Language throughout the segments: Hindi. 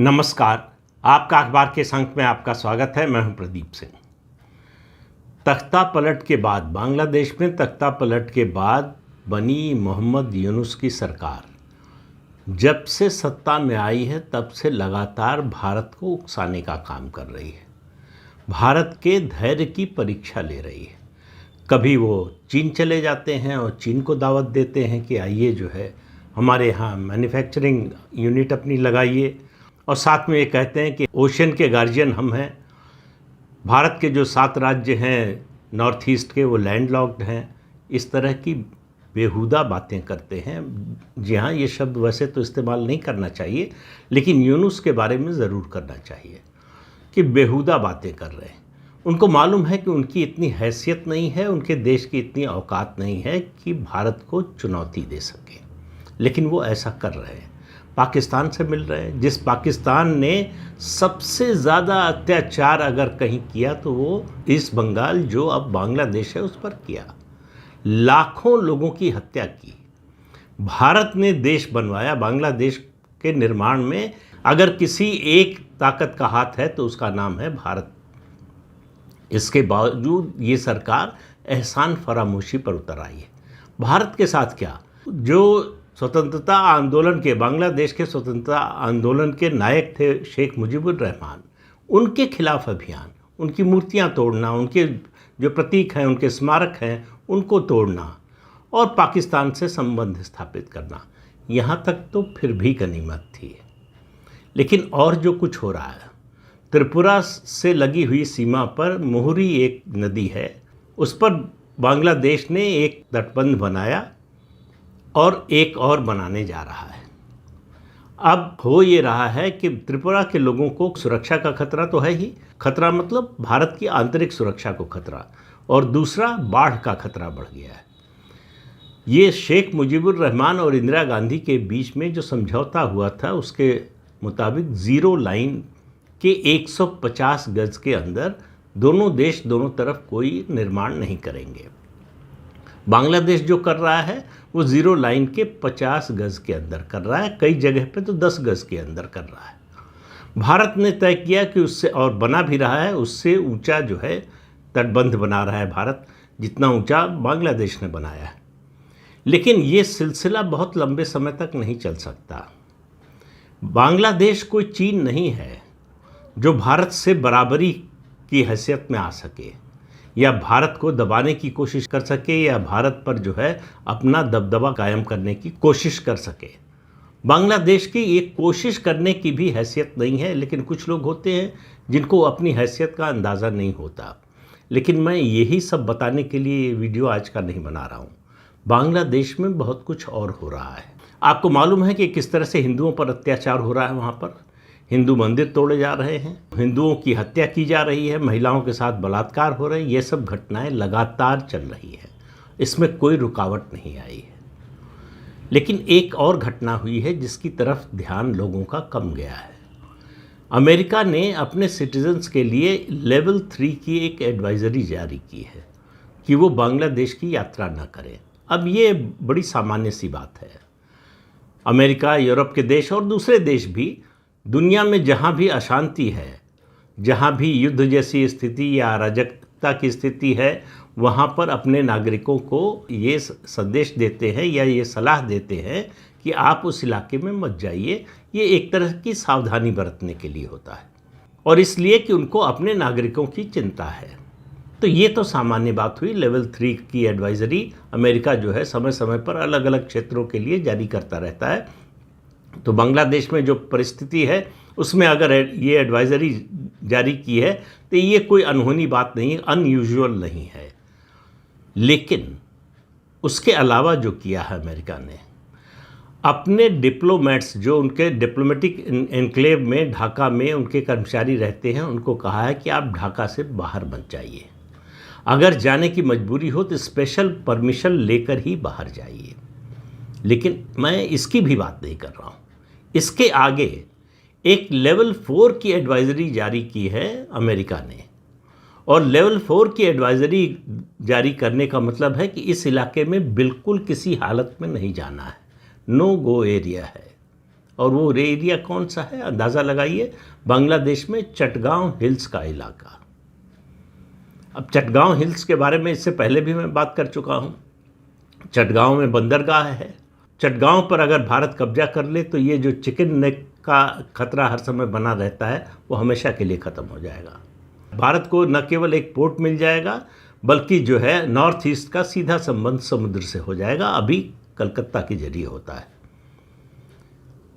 नमस्कार। आपका अखबार के संक में आपका स्वागत है। मैं हूं प्रदीप सिंह। तख्ता पलट के बाद बांग्लादेश में तख्ता पलट के बाद बनी मोहम्मद यूनुस की सरकार जब से सत्ता में आई है तब से लगातार भारत को उकसाने का काम कर रही है। भारत के धैर्य की परीक्षा ले रही है। कभी वो चीन चले जाते हैं और चीन को दावत देते हैं कि आइए जो है हमारे यहाँ मैन्युफैक्चरिंग यूनिट अपनी लगाइए, और साथ में ये कहते हैं कि ओशन के गार्जियन हम हैं। भारत के जो 7 राज्य हैं नॉर्थ ईस्ट के वो लैंडलॉक्ड हैं। इस तरह की बेहुदा बातें करते हैं। जी हाँ, ये शब्द वैसे तो इस्तेमाल नहीं करना चाहिए, लेकिन यूनुस के बारे में ज़रूर करना चाहिए कि बेहुदा बातें कर रहे हैं। उनको मालूम है कि उनकी इतनी हैसियत नहीं है, उनके देश की इतनी औकात नहीं है कि भारत को चुनौती दे सके, लेकिन वो ऐसा कर रहे हैं। पाकिस्तान से मिल रहे हैं। जिस पाकिस्तान ने सबसे ज़्यादा अत्याचार अगर कहीं किया तो वो ईस्ट बंगाल, जो अब बांग्लादेश है, उस पर किया। लाखों लोगों की हत्या की। भारत ने देश बनवाया। बांग्लादेश के निर्माण में अगर किसी एक ताकत का हाथ है तो उसका नाम है भारत। इसके बावजूद ये सरकार एहसान फरामोशी पर उतर आई है। भारत के साथ क्या, जो स्वतंत्रता आंदोलन के, बांग्लादेश के स्वतंत्रता आंदोलन के नायक थे शेख मुजीबुर रहमान, उनके खिलाफ अभियान, उनकी मूर्तियां तोड़ना, उनके जो प्रतीक हैं, उनके स्मारक हैं, उनको तोड़ना और पाकिस्तान से संबंध स्थापित करना, यहाँ तक तो फिर भी गनीमत थी। लेकिन और जो कुछ हो रहा है, त्रिपुरा से लगी हुई सीमा पर मोहरी एक नदी है, उस पर बांग्लादेश ने एक तटबंध बनाया और एक और बनाने जा रहा है। अब हो ये रहा है कि त्रिपुरा के लोगों को सुरक्षा का खतरा तो है ही, खतरा मतलब भारत की आंतरिक सुरक्षा को खतरा, और दूसरा बाढ़ का खतरा बढ़ गया है। ये शेख मुजीबुर रहमान और इंदिरा गांधी के बीच में जो समझौता हुआ था उसके मुताबिक ज़ीरो लाइन के 150 गज के अंदर दोनों देश दोनों तरफ कोई निर्माण नहीं करेंगे। बांग्लादेश जो कर रहा है वो ज़ीरो लाइन के 50 गज के अंदर कर रहा है, कई जगह पे तो 10 गज के अंदर कर रहा है। भारत ने तय किया कि उससे, और बना भी रहा है, उससे ऊंचा जो है तटबंध बना रहा है भारत, जितना ऊंचा बांग्लादेश ने बनाया है। लेकिन ये सिलसिला बहुत लंबे समय तक नहीं चल सकता। बांग्लादेश कोई चीन नहीं है जो भारत से बराबरी की हैसियत में आ सके या भारत को दबाने की कोशिश कर सके या भारत पर जो है अपना दबदबा कायम करने की कोशिश कर सके। बांग्लादेश की एक कोशिश करने की भी हैसियत नहीं है, लेकिन कुछ लोग होते हैं जिनको अपनी हैसियत का अंदाज़ा नहीं होता। लेकिन मैं यही सब बताने के लिए ये वीडियो आज का नहीं बना रहा हूँ। बांग्लादेश में बहुत कुछ और हो रहा है। आपको मालूम है कि किस तरह से हिंदुओं पर अत्याचार हो रहा है। वहाँ पर हिंदू मंदिर तोड़े जा रहे हैं, हिंदुओं की हत्या की जा रही है, महिलाओं के साथ बलात्कार हो रहे हैं। ये सब घटनाएं लगातार चल रही हैं, इसमें कोई रुकावट नहीं आई है। लेकिन एक और घटना हुई है जिसकी तरफ ध्यान लोगों का कम गया है। अमेरिका ने अपने सिटीजन्स के लिए लेवल 3 की एक एडवाइजरी जारी की है कि वो बांग्लादेश की यात्रा न करें। अब ये बड़ी सामान्य सी बात है। अमेरिका, यूरोप के देश और दूसरे देश भी दुनिया में जहाँ भी अशांति है, जहाँ भी युद्ध जैसी स्थिति या अराजकता की स्थिति है, वहाँ पर अपने नागरिकों को ये संदेश देते हैं या ये सलाह देते हैं कि आप उस इलाके में मत जाइए। ये एक तरह की सावधानी बरतने के लिए होता है, और इसलिए कि उनको अपने नागरिकों की चिंता है। तो ये तो सामान्य बात हुई। लेवल 3 की एडवाइजरी अमेरिका जो है समय समय पर अलग अलग क्षेत्रों के लिए जारी करता रहता है। तो बांग्लादेश में जो परिस्थिति है उसमें अगर ये एडवाइजरी जारी की है तो ये कोई अनहोनी बात नहीं है, अनयूजुअल नहीं है। लेकिन उसके अलावा जो किया है अमेरिका ने, अपने डिप्लोमेट्स, जो उनके डिप्लोमेटिक एनक्लेव में ढाका में उनके कर्मचारी रहते हैं, उनको कहा है कि आप ढाका से बाहर मत जाइए। अगर जाने की मजबूरी हो तो स्पेशल परमिशन लेकर ही बाहर जाइए। लेकिन मैं इसकी भी बात नहीं कर रहा हूँ। इसके आगे एक लेवल 4 की एडवाइजरी जारी की है अमेरिका ने, और लेवल 4 की एडवाइजरी जारी करने का मतलब है कि इस इलाके में बिल्कुल किसी हालत में नहीं जाना है, नो गो एरिया है। और वो एरिया कौन सा है अंदाज़ा लगाइए, बांग्लादेश में चटगांव हिल्स का इलाका। अब चटगांव हिल्स के बारे में इससे पहले भी मैं बात कर चुका हूँ। चटगांव में बंदरगाह है। चटगांव पर अगर भारत कब्जा कर ले तो ये जो चिकन नेक का खतरा हर समय बना रहता है वो हमेशा के लिए ख़त्म हो जाएगा। भारत को न केवल एक पोर्ट मिल जाएगा बल्कि जो है नॉर्थ ईस्ट का सीधा संबंध समुद्र से हो जाएगा, अभी कलकत्ता के जरिए होता है।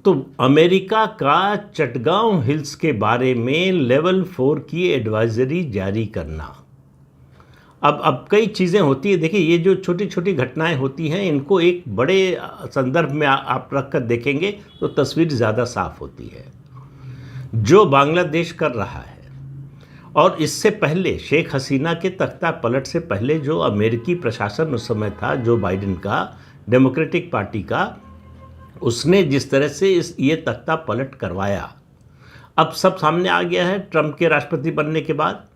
तो अमेरिका का चटगांव हिल्स के बारे में लेवल 4 की एडवाइजरी जारी करना। अब कई चीज़ें होती है, देखिए ये जो छोटी छोटी घटनाएं होती हैं इनको एक बड़े संदर्भ में आप रख कर देखेंगे तो तस्वीर ज़्यादा साफ होती है। जो बांग्लादेश कर रहा है और इससे पहले शेख हसीना के तख्ता पलट से पहले जो अमेरिकी प्रशासन उस समय था जो बाइडेन का, डेमोक्रेटिक पार्टी का, उसने जिस तरह से ये तख्ता पलट करवाया, अब सब सामने आ गया है ट्रंप के राष्ट्रपति बनने के बाद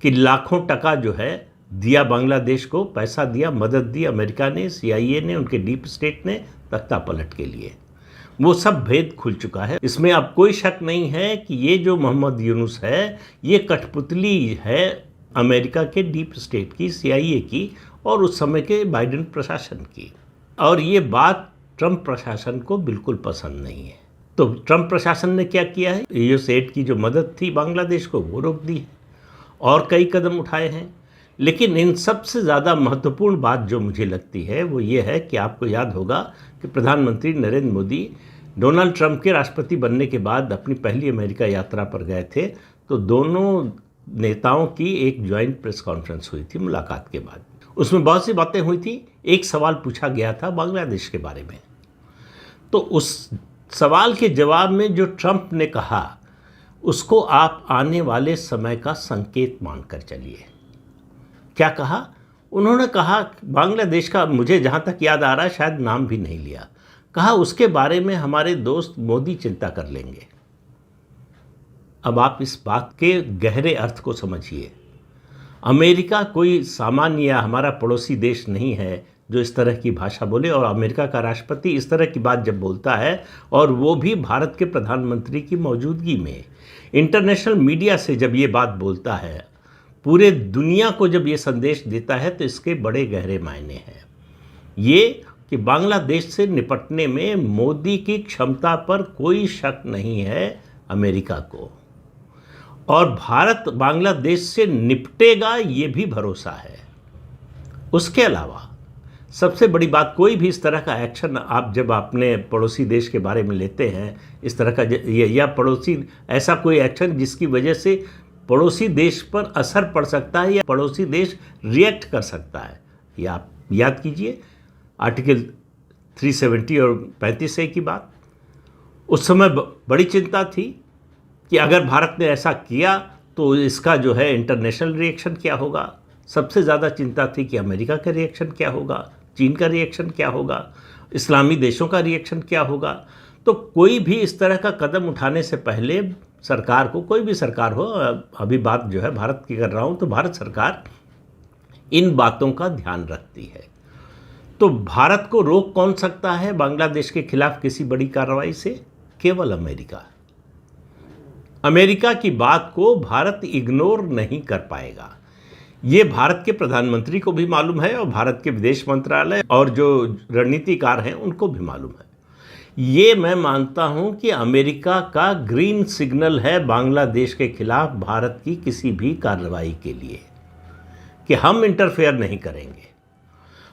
कि लाखों टका जो है दिया बांग्लादेश को, पैसा दिया, मदद दी अमेरिका ने, CIA ने, उनके डीप स्टेट ने तख्ता पलट के लिए। वो सब भेद खुल चुका है। इसमें अब कोई शक नहीं है कि ये जो मोहम्मद यूनुस है ये कठपुतली है अमेरिका के डीप स्टेट की, CIA की और उस समय के बाइडेन प्रशासन की। और ये बात ट्रंप प्रशासन को बिल्कुल पसंद नहीं है। तो ट्रंप प्रशासन ने क्या किया है, USAID की जो मदद थी बांग्लादेश को वो रोक दी है और कई कदम उठाए हैं। लेकिन इन सबसे ज़्यादा महत्वपूर्ण बात जो मुझे लगती है वो ये है कि आपको याद होगा कि प्रधानमंत्री नरेंद्र मोदी डोनाल्ड ट्रंप के राष्ट्रपति बनने के बाद अपनी पहली अमेरिका यात्रा पर गए थे, तो दोनों नेताओं की एक ज्वाइंट प्रेस कॉन्फ्रेंस हुई थी मुलाकात के बाद। उसमें बहुत सी बातें हुई थी। एक सवाल पूछा गया था बांग्लादेश के बारे में, तो उस सवाल के जवाब में जो ट्रंप ने कहा उसको आप आने वाले समय का संकेत मानकर चलिए। क्या कहा उन्होंने? कहा बांग्लादेश का, मुझे जहाँ तक याद आ रहा है शायद नाम भी नहीं लिया, कहा उसके बारे में हमारे दोस्त मोदी चिंता कर लेंगे। अब आप इस बात के गहरे अर्थ को समझिए। अमेरिका कोई सामान्य या हमारा पड़ोसी देश नहीं है जो इस तरह की भाषा बोले, और अमेरिका का राष्ट्रपति इस तरह की बात जब बोलता है और वो भी भारत के प्रधानमंत्री की मौजूदगी में, इंटरनेशनल मीडिया से जब ये बात बोलता है, पूरे दुनिया को जब ये संदेश देता है, तो इसके बड़े गहरे मायने हैं। ये कि बांग्लादेश से निपटने में मोदी की क्षमता पर कोई शक नहीं है अमेरिका को, और भारत बांग्लादेश से निपटेगा ये भी भरोसा है। उसके अलावा सबसे बड़ी बात, कोई भी इस तरह का एक्शन आप जब अपने पड़ोसी देश के बारे में लेते हैं, इस तरह का या पड़ोसी ऐसा कोई एक्शन जिसकी वजह से पड़ोसी देश पर असर पड़ सकता है या पड़ोसी देश रिएक्ट कर सकता है, या आप याद कीजिए आर्टिकल 370 और 35A की बात। उस समय बड़ी चिंता थी कि अगर भारत ने ऐसा किया तो इसका जो है इंटरनेशनल रिएक्शन क्या होगा। सबसे ज़्यादा चिंता थी कि अमेरिका का रिएक्शन क्या होगा, चीन का रिएक्शन क्या होगा, इस्लामी देशों का रिएक्शन क्या होगा। तो कोई भी इस तरह का कदम उठाने से पहले सरकार को, कोई भी सरकार हो, अभी बात जो है भारत की कर रहा हूँ, तो भारत सरकार इन बातों का ध्यान रखती है। तो भारत को रोक कौन सकता है बांग्लादेश के खिलाफ किसी बड़ी कार्रवाई से? केवल अमेरिका। अमेरिका की बात को भारत इग्नोर नहीं कर पाएगा। ये भारत के प्रधानमंत्री को भी मालूम है और भारत के विदेश मंत्रालय और जो रणनीतिकार हैं उनको भी मालूम है। ये मैं मानता हूं कि अमेरिका का ग्रीन सिग्नल है बांग्लादेश के खिलाफ भारत की किसी भी कार्रवाई के लिए कि हम इंटरफेयर नहीं करेंगे,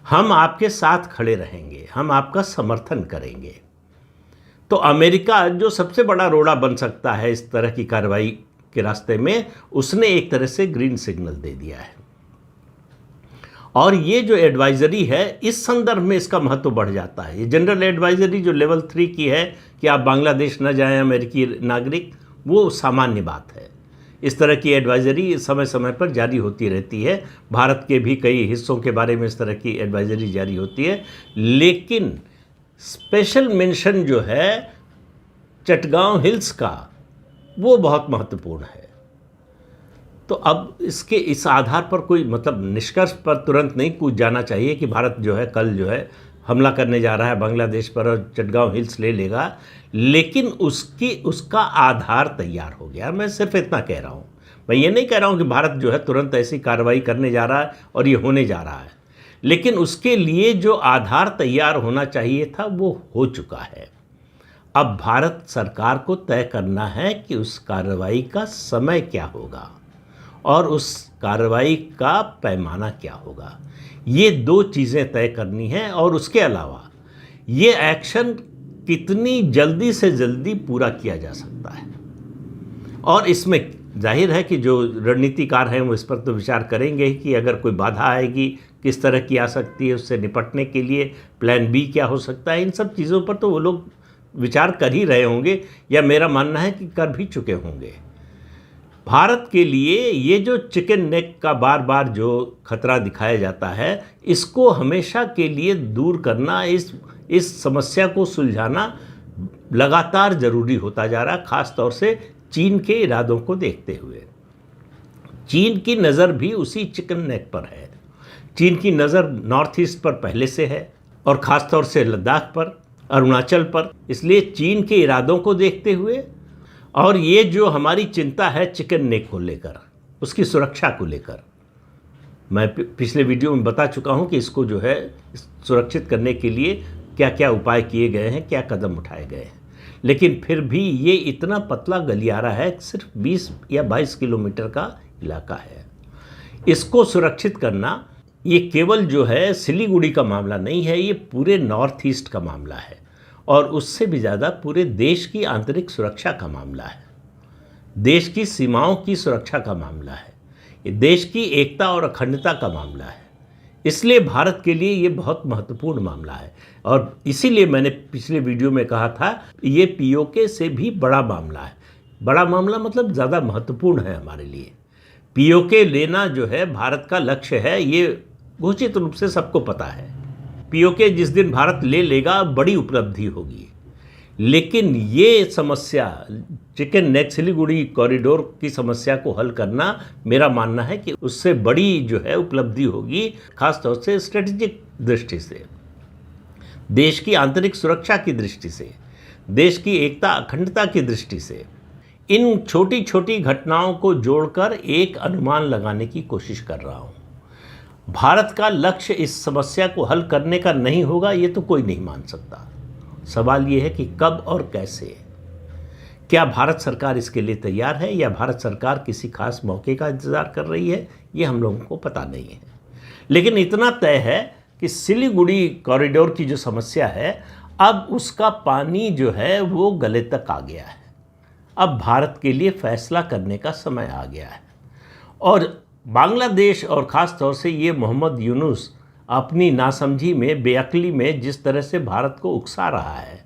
हम आपके साथ खड़े रहेंगे, हम आपका समर्थन करेंगे। तो अमेरिका जो सबसे बड़ा रोड़ा बन सकता है इस तरह की कार्रवाई के रास्ते में, उसने एक तरह से ग्रीन सिग्नल दे दिया है। और ये जो एडवाइजरी है, इस संदर्भ में इसका महत्व बढ़ जाता है। ये जनरल एडवाइजरी जो लेवल 3 की है कि आप बांग्लादेश न जाएं अमेरिकी नागरिक, वो सामान्य बात है। इस तरह की एडवाइजरी समय समय पर जारी होती रहती है। भारत के भी कई हिस्सों के बारे में इस तरह की एडवाइजरी जारी होती है। लेकिन स्पेशल मेंशन जो है चटगांव हिल्स का, वो बहुत महत्वपूर्ण है। तो अब इसके इस आधार पर कोई मतलब निष्कर्ष पर तुरंत नहीं कूद जाना चाहिए कि भारत जो है कल जो है हमला करने जा रहा है बांग्लादेश पर और चटगांव हिल्स ले लेगा, लेकिन उसका आधार तैयार हो गया। मैं सिर्फ इतना कह रहा हूँ, मैं ये नहीं कह रहा हूँ कि भारत जो है तुरंत ऐसी कार्रवाई करने जा रहा है और ये होने जा रहा है, लेकिन उसके लिए जो आधार तैयार होना चाहिए था वो हो चुका है। अब भारत सरकार को तय करना है कि उस कार्रवाई का समय क्या होगा और उस कार्रवाई का पैमाना क्या होगा। ये दो चीज़ें तय करनी हैं, और उसके अलावा ये एक्शन कितनी जल्दी से जल्दी पूरा किया जा सकता है। और इसमें जाहिर है कि जो रणनीतिकार हैं वो इस पर तो विचार करेंगे कि अगर कोई बाधा आएगी किस तरह की आ सकती है, उससे निपटने के लिए प्लान बी क्या हो सकता है। इन सब चीज़ों पर तो वो लोग विचार कर ही रहे होंगे, या मेरा मानना है कि कर भी चुके होंगे। भारत के लिए ये जो चिकन नेक का बार बार जो खतरा दिखाया जाता है, इसको हमेशा के लिए दूर करना, इस समस्या को सुलझाना लगातार ज़रूरी होता जा रहा, ख़ास तौर से चीन के इरादों को देखते हुए। चीन की नज़र भी उसी चिकन नेक पर है। चीन की नज़र नॉर्थ ईस्ट पर पहले से है, और ख़ास तौर से लद्दाख पर, अरुणाचल पर। इसलिए चीन के इरादों को देखते हुए, और ये जो हमारी चिंता है चिकन नेक को लेकर, उसकी सुरक्षा को लेकर, मैं पिछले वीडियो में बता चुका हूँ कि इसको जो है सुरक्षित करने के लिए क्या क्या उपाय किए गए हैं, क्या कदम उठाए गए हैं। लेकिन फिर भी ये इतना पतला गलियारा है, सिर्फ 20 या 22 किलोमीटर का इलाका है। इसको सुरक्षित करना ये केवल जो है सिलीगुड़ी का मामला नहीं है, ये पूरे नॉर्थ ईस्ट का मामला है, और उससे भी ज़्यादा पूरे देश की आंतरिक सुरक्षा का मामला है, देश की सीमाओं की सुरक्षा का मामला है, ये देश की एकता और अखंडता का मामला है। इसलिए भारत के लिए ये बहुत महत्वपूर्ण मामला है, और इसीलिए मैंने पिछले वीडियो में कहा था ये पीओके से भी बड़ा मामला है। बड़ा मामला मतलब ज़्यादा महत्वपूर्ण है हमारे लिए। पीओके लेना जो है भारत का लक्ष्य है, ये घोषित रूप से सबको पता है। पीओके जिस दिन भारत ले लेगा बड़ी उपलब्धि होगी, लेकिन ये समस्या चिकन नेक सिलीगुड़ी कॉरिडोर की समस्या को हल करना, मेरा मानना है कि उससे बड़ी जो है उपलब्धि होगी, खासतौर से स्ट्रेटेजिक दृष्टि से, देश की आंतरिक सुरक्षा की दृष्टि से, देश की एकता अखंडता की दृष्टि से। इन छोटी छोटी घटनाओं को जोड़कर एक अनुमान लगाने की कोशिश कर रहा हूँ। भारत का लक्ष्य इस समस्या को हल करने का नहीं होगा, ये तो कोई नहीं मान सकता। सवाल ये है कि कब और कैसे। क्या भारत सरकार इसके लिए तैयार है, या भारत सरकार किसी खास मौके का इंतज़ार कर रही है, ये हम लोगों को पता नहीं है। लेकिन इतना तय है कि सिलीगुड़ी कॉरिडोर की जो समस्या है, अब उसका पानी जो है वो गले तक आ गया है। अब भारत के लिए फैसला करने का समय आ गया है। और बांग्लादेश और ख़ास तौर से ये मोहम्मद यूनुस अपनी नासमझी में, बेअक्ली में जिस तरह से भारत को उकसा रहा है,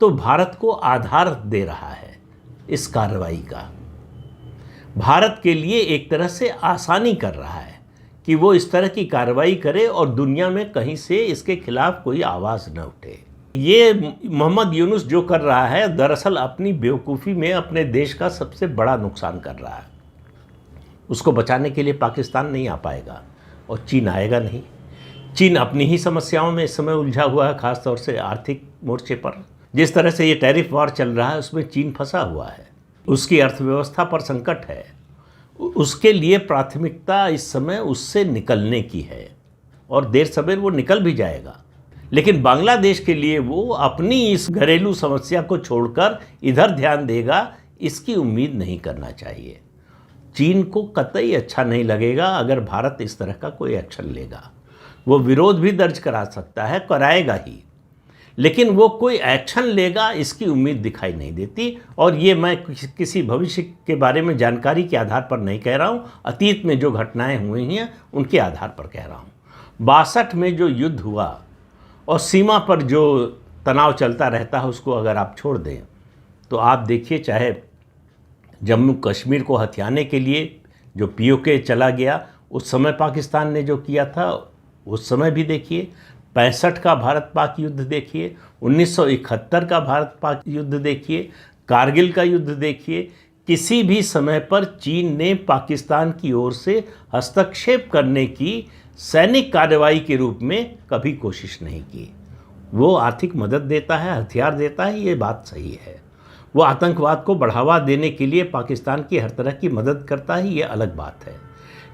तो भारत को आधार दे रहा है इस कार्रवाई का। भारत के लिए एक तरह से आसानी कर रहा है कि वो इस तरह की कार्रवाई करे और दुनिया में कहीं से इसके खिलाफ कोई आवाज़ न उठे। ये मोहम्मद यूनुस जो कर रहा है, दरअसल अपनी बेवकूफ़ी में अपने देश का सबसे बड़ा नुकसान कर रहा है। उसको बचाने के लिए पाकिस्तान नहीं आ पाएगा, और चीन आएगा नहीं। चीन अपनी ही समस्याओं में इस समय उलझा हुआ है, ख़ास तौर से आर्थिक मोर्चे पर। जिस तरह से ये टैरिफ वॉर चल रहा है, उसमें चीन फंसा हुआ है, उसकी अर्थव्यवस्था पर संकट है। उसके लिए प्राथमिकता इस समय उससे निकलने की है, और देर सवेर वो निकल भी जाएगा। लेकिन बांग्लादेश के लिए वो अपनी इस घरेलू समस्या को छोड़कर इधर ध्यान देगा, इसकी उम्मीद नहीं करना चाहिए। चीन को कतई अच्छा नहीं लगेगा अगर भारत इस तरह का कोई एक्शन लेगा। वो विरोध भी दर्ज करा सकता है, कराएगा ही, लेकिन वो कोई एक्शन लेगा इसकी उम्मीद दिखाई नहीं देती। और ये मैं किसी भविष्य के बारे में जानकारी के आधार पर नहीं कह रहा हूँ, अतीत में जो घटनाएं हुई हैं उनके आधार पर कह रहा हूँ। 62 में जो युद्ध हुआ और सीमा पर जो तनाव चलता रहता है, उसको अगर आप छोड़ दें तो आप देखिए, चाहे जम्मू कश्मीर को हथियाने के लिए जो पीओके चला गया, उस समय पाकिस्तान ने जो किया था, उस समय भी देखिए। 65 का भारत पाक युद्ध देखिए, 1971 का भारत पाक युद्ध देखिए, कारगिल का युद्ध देखिए। किसी भी समय पर चीन ने पाकिस्तान की ओर से हस्तक्षेप करने की सैनिक कार्रवाई के रूप में कभी कोशिश नहीं की। वो आर्थिक मदद देता है, हथियार देता है, ये बात सही है। वो आतंकवाद को बढ़ावा देने के लिए पाकिस्तान की हर तरह की मदद करता है, ये अलग बात है।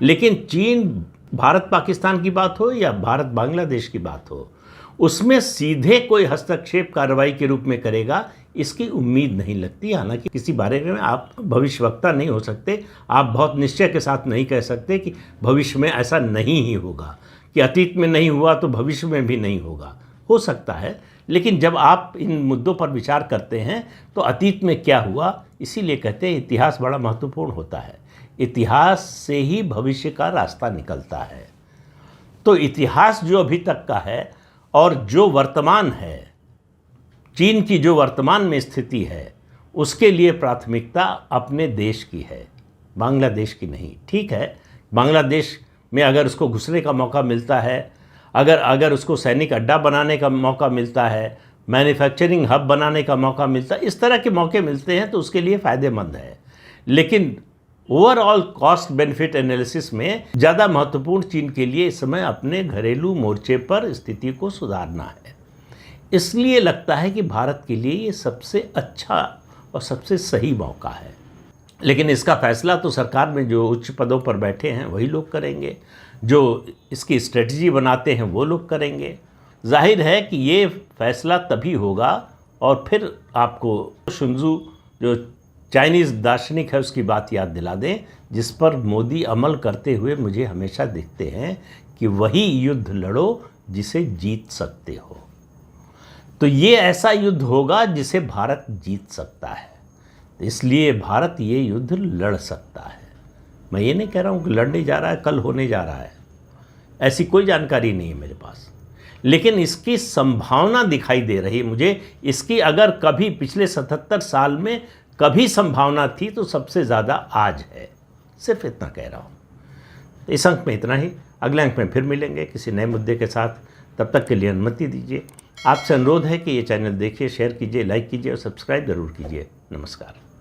लेकिन चीन, भारत पाकिस्तान की बात हो या भारत बांग्लादेश की बात हो, उसमें सीधे कोई हस्तक्षेप कार्रवाई के रूप में करेगा, इसकी उम्मीद नहीं लगती। हालांकि किसी बारे में आप भविष्यवक्ता नहीं हो सकते, आप बहुत निश्चय के साथ नहीं कह सकते कि भविष्य में ऐसा नहीं ही होगा, कि अतीत में नहीं हुआ तो भविष्य में भी नहीं होगा, हो सकता है। लेकिन जब आप इन मुद्दों पर विचार करते हैं तो अतीत में क्या हुआ, इसीलिए कहते हैं इतिहास बड़ा महत्वपूर्ण होता है। इतिहास से ही भविष्य का रास्ता निकलता है। तो इतिहास जो अभी तक का है और जो वर्तमान है, चीन की जो वर्तमान में स्थिति है, उसके लिए प्राथमिकता अपने देश की है, बांग्लादेश की नहीं। ठीक है, बांग्लादेश में अगर उसको घुसने का मौका मिलता है, अगर उसको सैनिक अड्डा बनाने का मौका मिलता है, मैन्युफैक्चरिंग हब बनाने का मौका मिलता है, इस तरह के मौके मिलते हैं तो उसके लिए फ़ायदेमंद है। लेकिन ओवरऑल कॉस्ट बेनिफिट एनालिसिस में ज़्यादा महत्वपूर्ण चीन के लिए इस समय अपने घरेलू मोर्चे पर स्थिति को सुधारना है। इसलिए लगता है कि भारत के लिए ये सबसे अच्छा और सबसे सही मौका है। लेकिन इसका फैसला तो सरकार में जो उच्च पदों पर बैठे हैं वही लोग करेंगे, जो इसकी स्ट्रेटजी बनाते हैं वो लोग करेंगे। जाहिर है कि ये फैसला तभी होगा, और फिर आपको शुंजू जो चाइनीज़ दार्शनिक है उसकी बात याद दिला दें, जिस पर मोदी अमल करते हुए मुझे हमेशा दिखते हैं कि वही युद्ध लड़ो जिसे जीत सकते हो। तो ये ऐसा युद्ध होगा जिसे भारत जीत सकता है, इसलिए भारत ये युद्ध लड़ सकता है। मैं ये नहीं कह रहा हूँ कि लड़ने जा रहा है, कल होने जा रहा है, ऐसी कोई जानकारी नहीं है मेरे पास, लेकिन इसकी संभावना दिखाई दे रही है मुझे। इसकी अगर कभी पिछले 77 साल में कभी संभावना थी तो सबसे ज़्यादा आज है। सिर्फ इतना कह रहा हूँ। इस अंक में इतना ही, अगले अंक में फिर मिलेंगे किसी नए मुद्दे के साथ। तब तक के लिए अनुमति दीजिए। आपसे अनुरोध है कि ये चैनल देखिए, शेयर कीजिए, लाइक कीजिए और सब्सक्राइब ज़रूर कीजिए। नमस्कार।